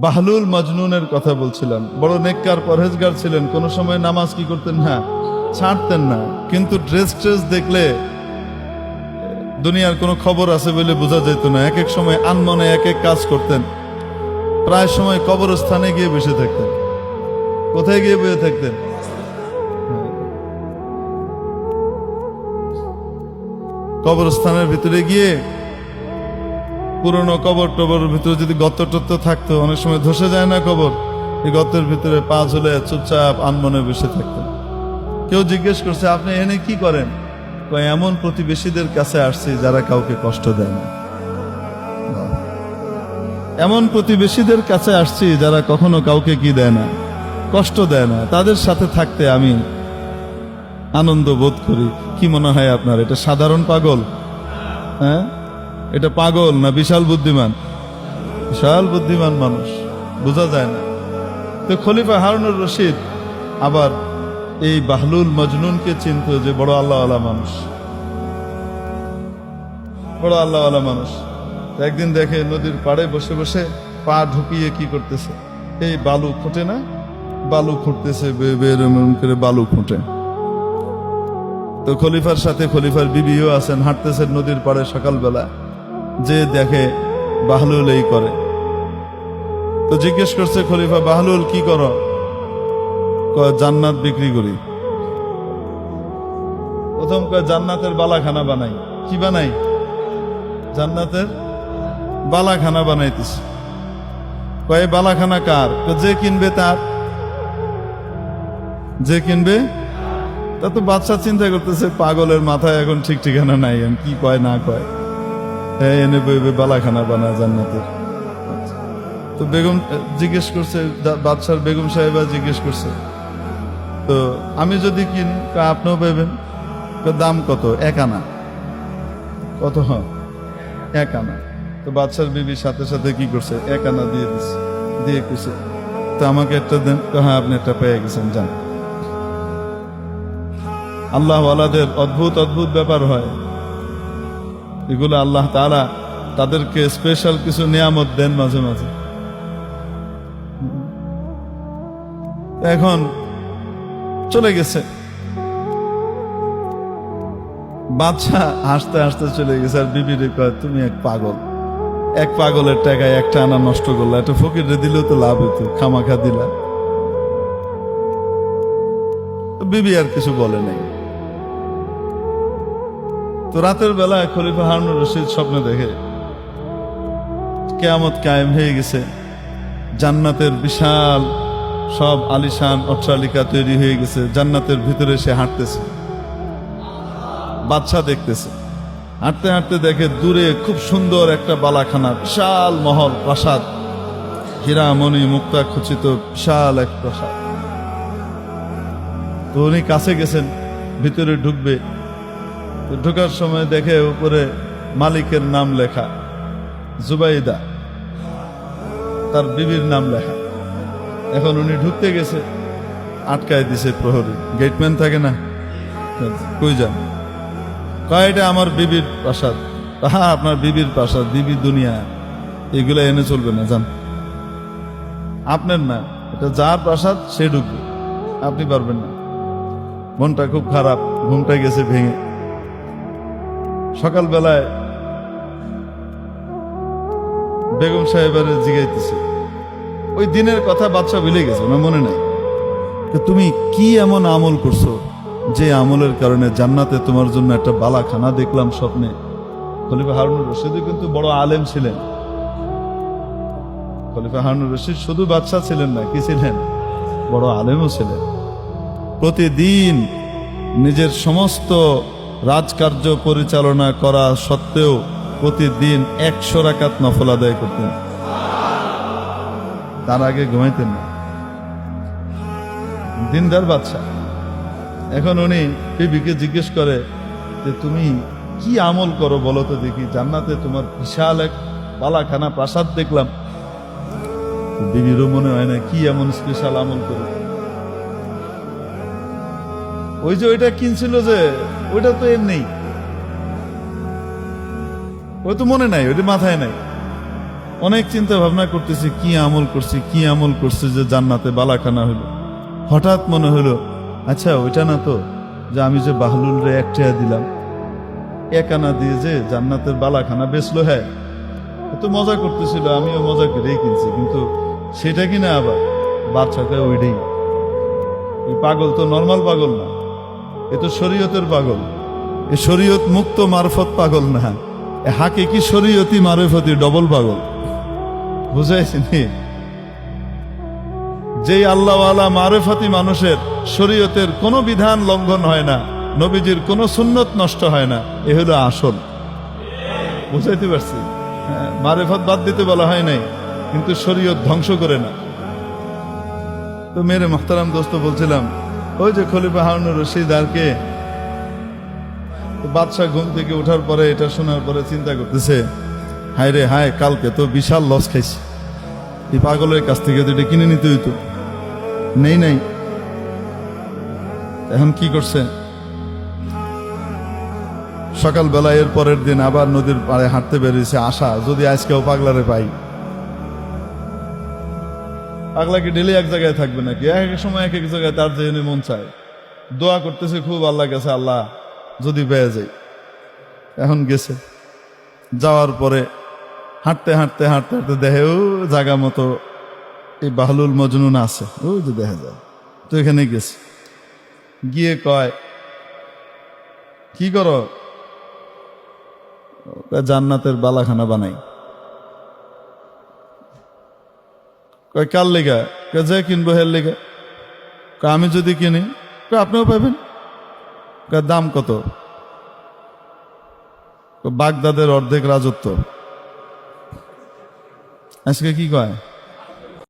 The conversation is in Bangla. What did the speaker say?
বাহলুল মজনুনের কথা বলছিলাম। বড় নেককার পরহেজগার ছিলেন, কোন সময় নামাজ কি করতেন না, ছাড়তেন না। কিন্তু ড্রেস ট্রেস দেখলে দুনিয়ার কোনো খবর আছে বলে বোঝা যেত না। এক এক সময় আনমনে এক এক কাজ করতেন। প্রায় সময় কবরস্থানে গিয়ে বসে থাকতেন। কোথায় গিয়ে বসে থাকতেন? কবরস্থানের ভিতরে গিয়ে পুরনো কবর টবরের ভিতরে যদি গর্ত টর্ত থাকতো, অনেক সময় ধসে যায় না কবর, এই গর্তের ভিতরে পা ঝুলে চুপচাপ আনমনে বসে থাকতেন। কেউ জিজ্ঞেস করছে, আপনি এনে কি করেন? এমন প্রতিবেশীদের কাছে আসছি যারা কাউকে কষ্ট দেয় না। এমন প্রতিবেশীদের কাছে আসছি যারা কখনো কাউকে কি দেয় না, কষ্ট দেয় না। তাদের সাথে থাকতে আমি আনন্দ বোধ করি। কি মনে হয় আপনার, এটা সাধারণ পাগল? হ্যাঁ, এটা পাগল না বিশাল বুদ্ধিমান? বিশাল বুদ্ধিমান মানুষ, বোঝা যায় না। তো খলিফা হারুনুর রশিদ আবার এই বাহলুল মজনুনকে চিনত যে বড় আল্লাহওয়ালা মানুষ, বড় আল্লাহওয়ালা মানুষ। একদিন দেখে নদীর পাড়ে বসে বসে পা ঢুকিয়ে কি করতেছে, এই বালু খুঁটে না, বালু খুঁটতেছে, বেরম করে বালু খুঁটে। তো খলিফার সাথে খলিফার বিবিও আছেন, হাঁটতেছেন নদীর পাড়ে সকালবেলা, যে দেখে বাহলুল এই করে। তো জিজ্ঞেস করছে খলিফা, বাহলুল কি করো? জান্নাত বিক্রি করি। প্রথম কয় জান্নাতের বালাখানা বানাই। কি বানাই? জান্নাতের বালাখানা বানাইতেছে। কয় বালাখানা কার? যে কিনবে তার। যে কিনবে তা তো বাদশা চিন্তা করতেছে, পাগলের মাথায় এখন ঠিক ঠিকানা নাই, কি কয় না কয়। এনে বইবে বালাখানা বানায় জান্নাতের। তো বেগম জিজ্ঞেস করছে, বাদশার বেগম সাহেবা জিজ্ঞেস করছে, তো আমি যদি কিনি? আপনিও পাইবেন। দাম কত? 1 আনা। কত? 1 আনা। তো বাদশার বিবির সাথে সাথে কি করছে, 1 আনা দিয়ে দিচ্ছে। দিয়ে কিছু, তো আমাকে একটা দেন। হ্যাঁ, আপনি একটা পেয়ে গেছেন, যান। আল্লাহ ওয়ালাদের অদ্ভুত অদ্ভুত ব্যাপার হয়। এগুলো আল্লাহ তাআলা তাদেরকে স্পেশাল কিছু নিয়ামত দেন মাঝে মাঝে। এখন চলে গেছে বাদশা, হাসতে হাসতে চলে গেছে। আর বিবিরে কয়, তুমি এক পাগল, এক পাগলের টাকায় 1 আনা নষ্ট করলা, একটা ফকিরে দিলেও তো লাভ হইতো, খামাখা দিলা। বিবি আর কিছু বলে নাই। তো রাতের বেলায় খলিফা হারুনুর রশিদ স্বপ্নে দেখে কিয়ামত কায়েম হয়ে গেছে, জান্নাতের বিশাল সব আলিশান অট্টালিকা তৈরি হয়ে গেছে, জান্নাতের ভিতরে সে হাঁটতেছে। বাদশা দেখতেছে, হাঁটতে হাঁটতে দেখে দূরে খুব সুন্দর একটা বালাখানা, বিশাল মহল, প্রাসাদ, হীরা মণি মুক্তা খচিত বিশাল এক প্রাসাদ। তো উনি কাছে গেছেন, ভিতরে ঢুকবে। তো ঢোকার সময় দেখে উপরে মালিকের নাম লেখা, জুবাইদা, তার বিবির নাম লেখা। এখন উনি ঢুকতে গেছে, আটকায় দিছে প্রহরী, গেটম্যান থাকে না, কই যান? কয়টা আমার বিবির প্রাসাদ। হ্যাঁ, আপনার বিবির প্রাসাদ, বিবির দুনিয়া, এগুলো এনে চলবে না, যান। আপনার না, এটা যার প্রাসাদ সে ঢুকবে, আপনি পারবেন না। মনটা খুব খারাপ, ঘুমটা গেছে ভেঙে। সকালবেলায় বেগম সাহেবের জিগাইতেছে, ওই দিনের কথা বাদশা ভুলে গেছে, না মনে নাই। তো তুমি কি এমন আমল করছো যে আমলের কারণে জান্নাতে তোমার জন্য একটা বালাখানা দেখলাম স্বপ্নে? খলিফা হারুনুর রশিদ কিন্তু বড় আলেম ছিলেন। খলিফা হারুনুর রশিদ শুধু বাদশা ছিলেন না, কি ছিলেন? বড় আলেমও ছিলেন। প্রতিদিন নিজের সমস্ত রাজকার্য পরিচালনা করা সত্ত্বেও প্রতিদিন 100 রাকাত নফল আদায় করতেন। তার আগে ঘুমাইতেন না। দিনদার বাদশা। এখন উনি বিবিকে জিজ্ঞেস করে যে, তুমি কি আমল করো বলো তো দেখি, জান্নাতে তোমার বিশাল এক বালাখানা প্রাসাদ দেখলাম। বিবিরও মনে হয় না কি এমন স্পেশাল আমল করে। ওই যে ওইটা কিনছিল যে, ওইটা তো এর নেই, ওই তো মনে নাই, ওইটা মাথায় নাই। অনেক চিন্তা ভাবনা করতেছি, কি আমল করছি যে জান্নাতে বালাখানা হলো। হঠাৎ মনে হলো, আচ্ছা ওইটা না তো যে আমি যে বাহলুল রে 1 টাকা দিলাম, 1 আনা দিয়ে যে জান্নাতের বালাখানা বেচলো। হ্যাঁ, এত মজা করতেছিল, আমিও মজা করেই কিনছি, কিন্তু সেটা কিনা আবার বাচ্চাটা ওইটাই। এই পাগল তো নর্মাল পাগল না, এ তো শরীয়তের পাগল। এ শরীয়ত মুক্ত মারফত পাগল না, এ হাকিকি শরীয়তি মারফতি ডবল পাগল। বুঝাইছি নি? যেই আল্লাহওয়ালা মারফতি মানুষের শরীয়তের কোনো বিধান লঙ্ঘন হয় না, নবীজির কোনো সুন্নত নষ্ট হয় না, এ হলো আসল। বুঝাইতে পারছি? হ্যাঁ, মারেফত বাদ দিতে বলা হয় নাই, কিন্তু শরীয়ত ধ্বংস করে না। তো মেরে মুহতারাম দোস্ত বলছিলাম, ওই যে খলিফা হারুনুর রশিদ আর কে, বাদশাহ ঘুম থেকে ওঠার পরে এটা শোনার পরে চিন্তা করতেছে, হায় রে হায়, কালকে তো বিশাল লস খাইছি, এই পাগলের কাছ থেকে তো এটা কিনে নিতে হইতো, নাই। এখন কি করছে? সকালবেলা এর পরের দিন আবার নদীর পাড়ে হাঁটতে বেরিয়েছে, আশা যদি আজকেও পাগলারে পাই। পাগলা কি ডেলি এক জায়গায় থাকবে নাকি? এক এক সময় এক এক জায়গায় তার যে মন চায়। দোয়া করতেছে খুব আল্লাহ কাছে, আল্লাহ যদি পেয়ে যাই। এখন গেছে, যাওয়ার পরে হাঁটতে দেখে ও জায়গা মতো এই বাহলুল মজনুন আছে, ওই যে দেখা যায়। তো এখানে গেছে, গিয়ে কয়, কি করো? জান্নাতের বালাখানা বানাই। কয় কার লেগা? যে কিনবো হের লেগা। আমি যদি কিনি আপনিও পাবেন। দাম কত? বাগদাদের অর্ধেক রাজত্ব। আজকে কি কয়?